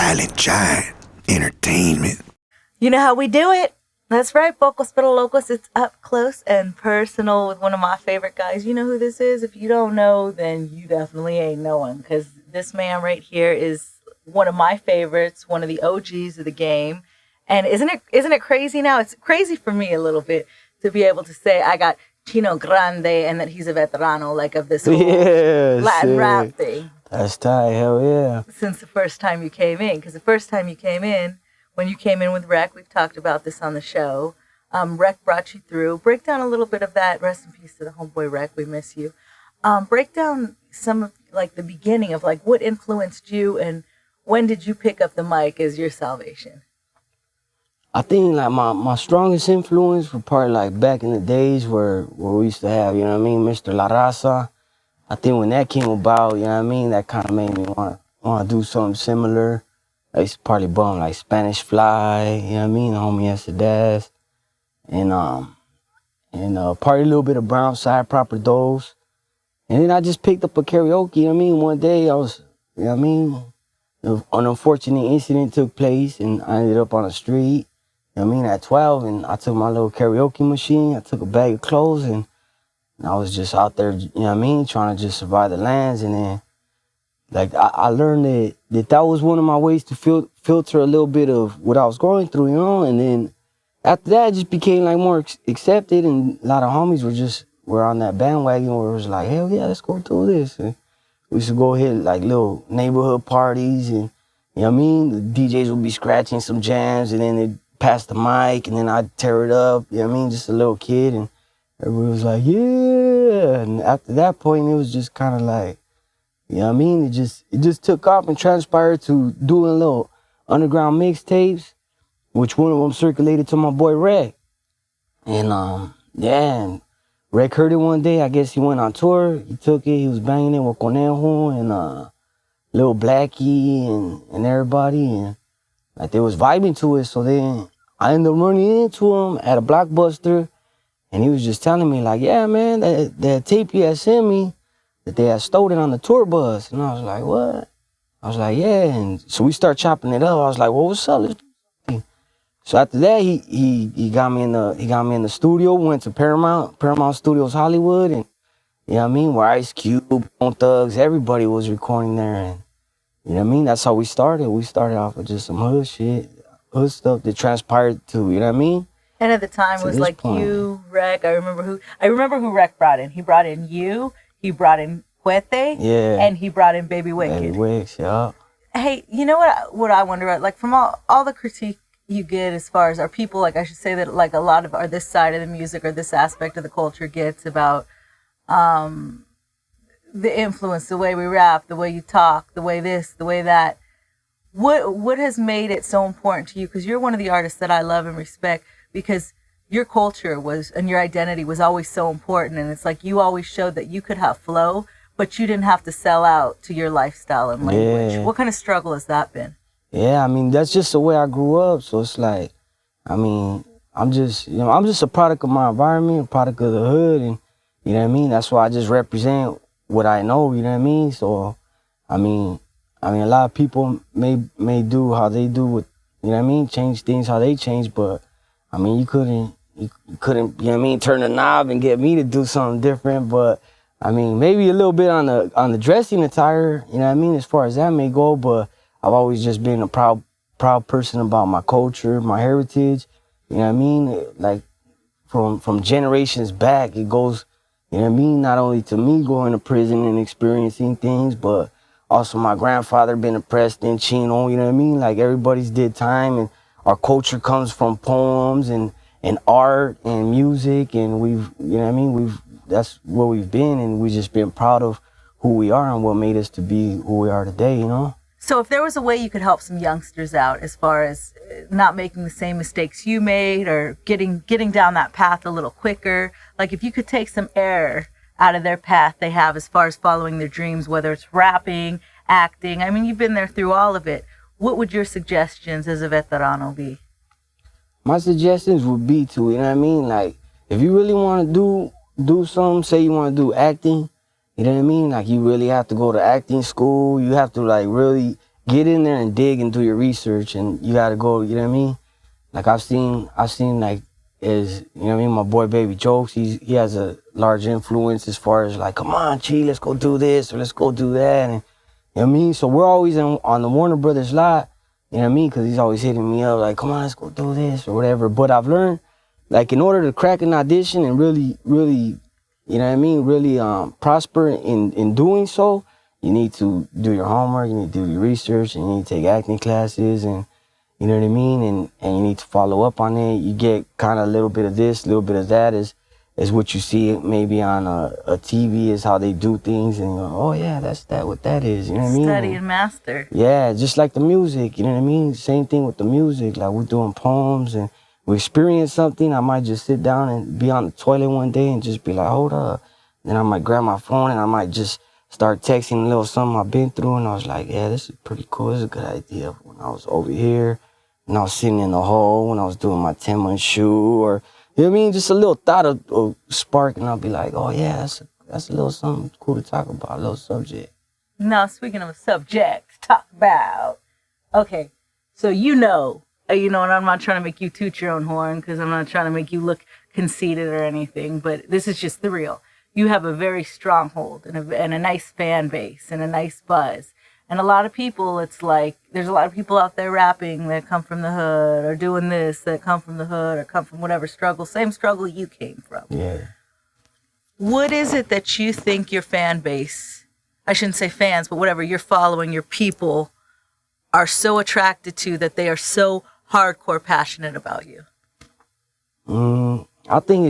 silent giant, entertainment. You know how we do it. That's right, Pocos Pero Locos. It's up close and personal with one of my favorite guys. You know who this is? If you don't know, then you definitely ain't knowing, because this man right here is one of my favorites, one of the OGs of the game. And isn't it crazy now? It's crazy for me a little bit to be able to say I got Chino Grande and that he's a veterano, like, of this whole Latin rap thing. That's tight, hell yeah. Since the first time you came in, because the first time you came in, when you came in with Rec, we've talked about this on the show. Rec brought you through. Break down a little bit of that. Rest in peace to the homeboy Rec. We miss you. Break down some of, like, the beginning of, like, what influenced you and when did you pick up the mic as your salvation? I think, like, my strongest influence were probably, like, back in the days where we used to have, you know what I mean, Mr. La Raza. I think when that came about, you know what I mean, that kind of made me want to do something similar. I used to probably bum like Spanish Fly, you know what I mean, the homie Estadaz, and probably a little bit of Brown Side Proper Dose. And then I just picked up a karaoke, you know what I mean. One day I was, you know what I mean, an unfortunate incident took place and I ended up on the street, you know what I mean, at 12, and I took my little karaoke machine, I took a bag of clothes, and I was just out there, you know what I mean, trying to just survive the lands. And then, like, I learned that was one of my ways to filter a little bit of what I was going through, you know. And then after that, it just became, like, more accepted, and a lot of homies were on that bandwagon where it was like, hell yeah, let's go do this. And we used to go hit, like, little neighborhood parties, and, you know what I mean, the DJs would be scratching some jams, and then they'd pass the mic, and then I'd tear it up, you know what I mean, just a little kid, and everybody was like, yeah. And after that point, it was just kind of like, you know what I mean? It just took off and transpired to doing little underground mixtapes, which one of them circulated to my boy Rec. And and Rec heard it one day. I guess he went on tour. He took it. He was banging it with Conejo and Lil Blackie and everybody, and like they was vibing to it. So then I ended up running into him at a Blockbuster, and he was just telling me like, yeah, man, that tape you had sent me, that they had stolen on the tour bus. And I was like, what? I was like, yeah. And so we start chopping it up. I was like, well, what's up? So after that, he got me in the studio. Went to Paramount Studios Hollywood, and you know what I mean, where Ice Cube, Bone Thugs, everybody was recording there. And you know what I mean, that's how we started. We started off with just some hood shit, hood stuff that transpired to, you know what I mean. And at the time, it was like point. You, Rec. I remember who Rec brought in. He brought in you. He brought in Cuete, yeah, and he brought in Baby Wicked. Baby Wicks, yeah. Hey, you know what I wonder about? Like, from all the critique you get as far as our people, like, I should say that, like, a lot of this side of the music or this aspect of the culture gets about the influence, the way we rap, the way you talk, the way this, the way that. What has made it so important to you? Because you're one of the artists that I love and respect, because your culture and your identity was always so important, and it's like you always showed that you could have flow, but you didn't have to sell out to your lifestyle and language. Yeah. What kind of struggle has that been? Yeah, I mean, that's just the way I grew up. So it's like, I mean, I'm just a product of my environment, a product of the hood, and you know what I mean? That's why I just represent what I know, you know what I mean? So, I mean, a lot of people may do how they do with, you know what I mean? Change things how they change, but I mean, you couldn't, you know what I mean, turn the knob and get me to do something different. But I mean, maybe a little bit on the dressing attire, you know what I mean, as far as that may go, but I've always just been a proud person about my culture, my heritage, you know what I mean? Like, from generations back, it goes, you know what I mean, not only to me going to prison and experiencing things, but also my grandfather being oppressed in Chino, you know what I mean? Like, everybody's did time, and our culture comes from poems and art and music, and we've, you know what I mean, that's where we've been, and we've just been proud of who we are and what made us to be who we are today, you know? So if there was a way you could help some youngsters out as far as not making the same mistakes you made or getting down that path a little quicker, like if you could take some error out of their path they have as far as following their dreams, whether it's rapping, acting, I mean, you've been there through all of it. What would your suggestions as a veterano be? My suggestions would be to, you know what I mean, like, if you really want to do something, say you want to do acting, you know what I mean? Like, you really have to go to acting school. You have to, like, really get in there and dig and do your research, and you gotta go, you know what I mean? Like I've seen like, is, you know what I mean, my boy Baby Jokes, he has a large influence as far as like, come on, Chi, let's go do this, or let's go do that, and you know what I mean? So we're always on the Warner Brothers lot, you know what I mean? Because he's always hitting me up like, come on, let's go do this, or whatever. But I've learned, like, in order to crack an audition and really, you know what I mean, really prosper in doing so, you need to do your homework, you need to do your research, and you need to take acting classes, and you know what I mean, and you need to follow up on it. You get kind of a little bit of this, a little bit of that is what you see maybe on a TV, is how they do things, and you go, oh yeah, that's what that is, you know what I mean? Study and master. Yeah, just like the music, you know what I mean? Same thing with the music, like we're doing poems and we experience something. I might just sit down and be on the toilet one day and just be like, hold up. Then I might grab my phone and I might just start texting a little something I've been through, and I was like, yeah, this is pretty cool. This is a good idea. When I was over here, when I was sitting in the hole, when I was doing my 10-month shoe, or, you know what I mean? Just a little thought of spark, and I'll be like, oh yeah, that's a little something cool to talk about, a little subject. Now, speaking of a subject to talk about, okay, so you know, and I'm not trying to make you toot your own horn, because I'm not trying to make you look conceited or anything, but this is just the real. You have a very strong hold and a nice fan base and a nice buzz. And a lot of people, it's like, there's a lot of people out there rapping that come from the hood, or doing this that come from the hood, or come from whatever struggle, same struggle you came from. Yeah. What is it that you think your fan base, I shouldn't say fans, but whatever, your following, your people, are so attracted to, that they are so hardcore passionate about you? I think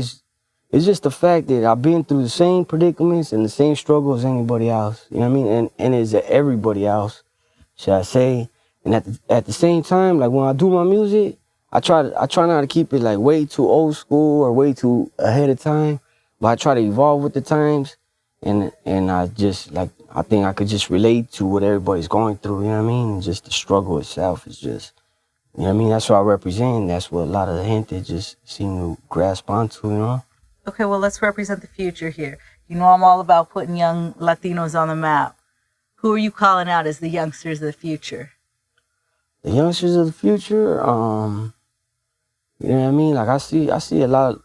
it's just the fact that I've been through the same predicaments and the same struggle as anybody else. You know what I mean? And it's everybody else, should I say? And at the same time, like when I do my music, I try not to keep it like way too old school or way too ahead of time, but I try to evolve with the times. And I just like, I think I could just relate to what everybody's going through. You know what I mean? And just the struggle itself is just, you know what I mean? That's what I represent. That's what a lot of the gente just seem to grasp onto, you know? Okay, well, let's represent the future here. You know I'm all about putting young Latinos on the map. Who are you calling out as the youngsters of the future? The youngsters of the future, you know what I mean? Like I see a lot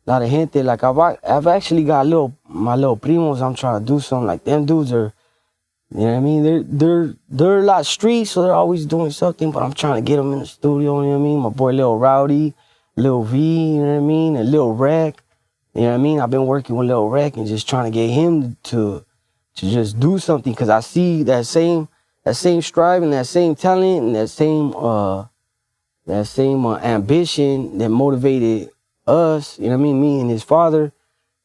of gente. Like I've actually got my little primos. I'm trying to do something. Like them dudes are, you know what I mean? They're a lot street, so they're always doing something. But I'm trying to get them in the studio. You know what I mean? My boy Lil Rowdy, Lil V, you know what I mean? And Lil Rec. You know what I mean? I've been working with Lil Rec and just trying to get him to just do something, because I see that same striving, that same talent, and that same ambition that motivated us. You know what I mean? Me and his father.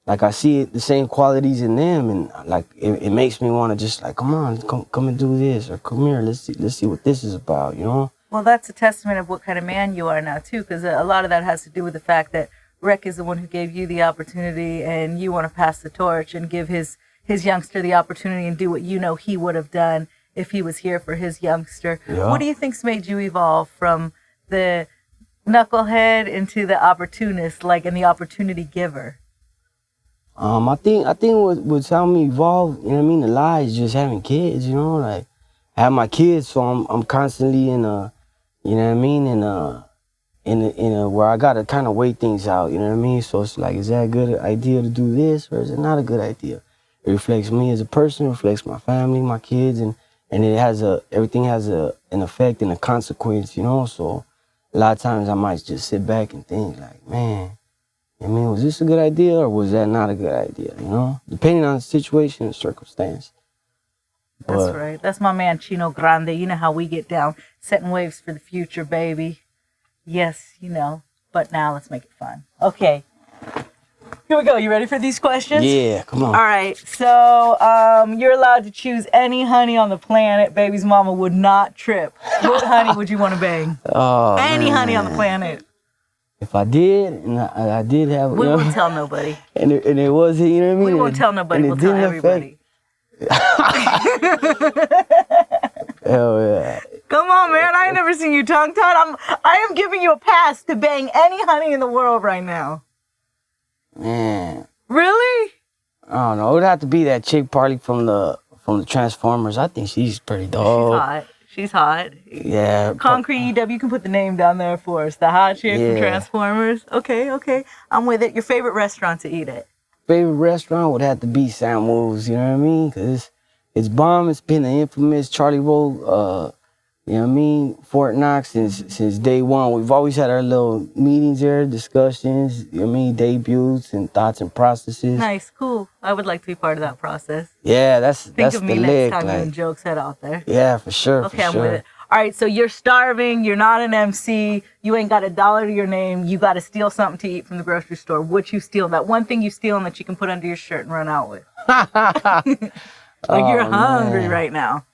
Like I see the same qualities in them, and like it makes me want to just like, come on, come and do this, or come here, let's see what this is about. You know? Well, that's a testament of what kind of man you are now too, because a lot of that has to do with the fact that Rec is the one who gave you the opportunity, and you want to pass the torch and give his youngster the opportunity and do what you know he would have done if he was here for his youngster. Yeah. What do you think's made you evolve from the knucklehead into the opportunist, like, and the opportunity giver? I think what's helped me evolve, you know what I mean, the lie is just having kids, you know, like I have my kids, so I'm constantly in a, you know what I mean, in a where I gotta kind of weigh things out, you know what I mean? So it's like, is that a good idea to do this, or is it not a good idea? It reflects me as a person, reflects my family, my kids, and everything has an effect and a consequence, you know? So a lot of times I might just sit back and think like, man, I mean, was this a good idea, or was that not a good idea, you know? Depending on the situation and circumstance. That's right. That's my man, Chino Grande. You know how we get down, setting waves for the future, baby. Yes, you know, but now let's make it fun. Okay, here we go. You ready for these questions? Yeah, come on. All right, so you're allowed to choose any honey on the planet. Baby's mama would not trip. What honey would you want to bang? Oh, any honey on the planet. If I did, and I did have... We won't tell nobody. And it wasn't, you know what I mean? We won't tell nobody, we'll tell everybody. Hell yeah. Come on, man. I ain't never seen you tongue-tied. I am giving you a pass to bang any honey in the world right now. Man. Really? I don't know. It would have to be that chick probably from the Transformers. I think she's pretty dope. She's hot. Yeah. Concrete EW, you can put the name down there for us. The hot chick from Yeah. Transformers. Okay. I'm with it. Your favorite restaurant to eat at? Favorite restaurant would have to be Samuel's, you know what I mean? Because it's bomb. It's been the infamous Charlie Roll, you know what I mean, Fort Knox since day one. We've always had our little meetings there, discussions, you know what I mean, debuts and thoughts and processes. Nice, cool. I would like to be part of that process. Yeah, that's Think of the me lick. next time Like, you and Jokes head out there. yeah, for sure. Okay, for I'm sure. with it. All right, so you're starving. You're not an MC. You ain't got $1 to your name. You got to steal something to eat from the grocery store. What you steal? That one thing you steal and that you can put under your shirt and run out with. Like you're hungry man. right now.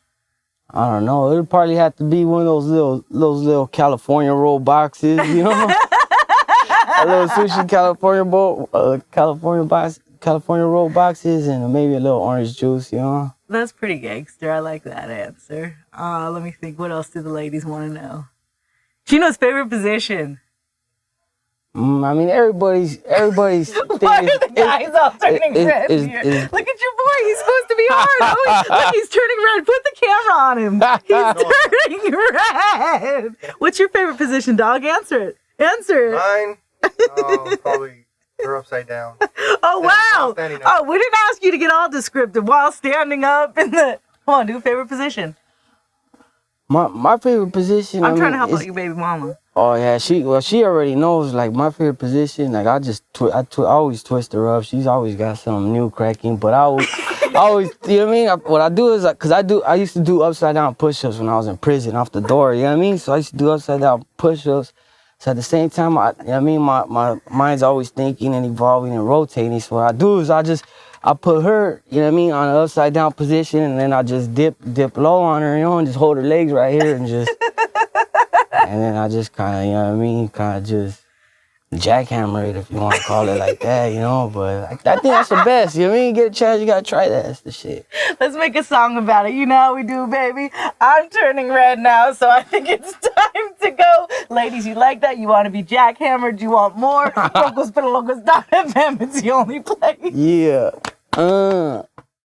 I don't know. It'll probably have to be one of those little California roll boxes, you know? A little sushi California roll boxes and maybe a little orange juice, you know? That's pretty gangster. I like that answer. Let me think. What else do the ladies want to know? Chino's favorite position. I mean, everybody's Why are the guys all turning red here? Look at your boy. He's supposed to be hard. Look, he's turning red. Put the camera on him. He's turning red. What's your favorite position, dog? Answer it. Mine, probably they're upside down. Oh, wow. Standing up. Oh, we didn't ask you to get all descriptive while standing up in the... Come on, do favorite position. My favorite position. I'm trying to help out your baby mama. Oh yeah, she already knows. Like my favorite position. Like I always twist her up. She's always got something new cracking. But I always, you know what I mean. What I do is I used to do upside down push-ups when I was in prison off the door. You know what I mean. So I used to do upside down push-ups. So at the same time, you know what I mean, my mind's always thinking and evolving and rotating. So what I do is I put her, you know what I mean, on an upside down position, and then I just dip low on her, you know, and just hold her legs right here and just, and then I just kind of, you know what I mean, kind of just jackhammer it if you want to call it like that, you know. But I think that's the best, you know what I mean? Get a chance, you gotta try that. That's the shit. Let's make a song about it. You know how we do, baby. I'm turning red now, so I think it's time to go. Ladies, you like that? You want to be jackhammered? You want more? Pocos Pero Locos.fm. It's the only place. Yeah.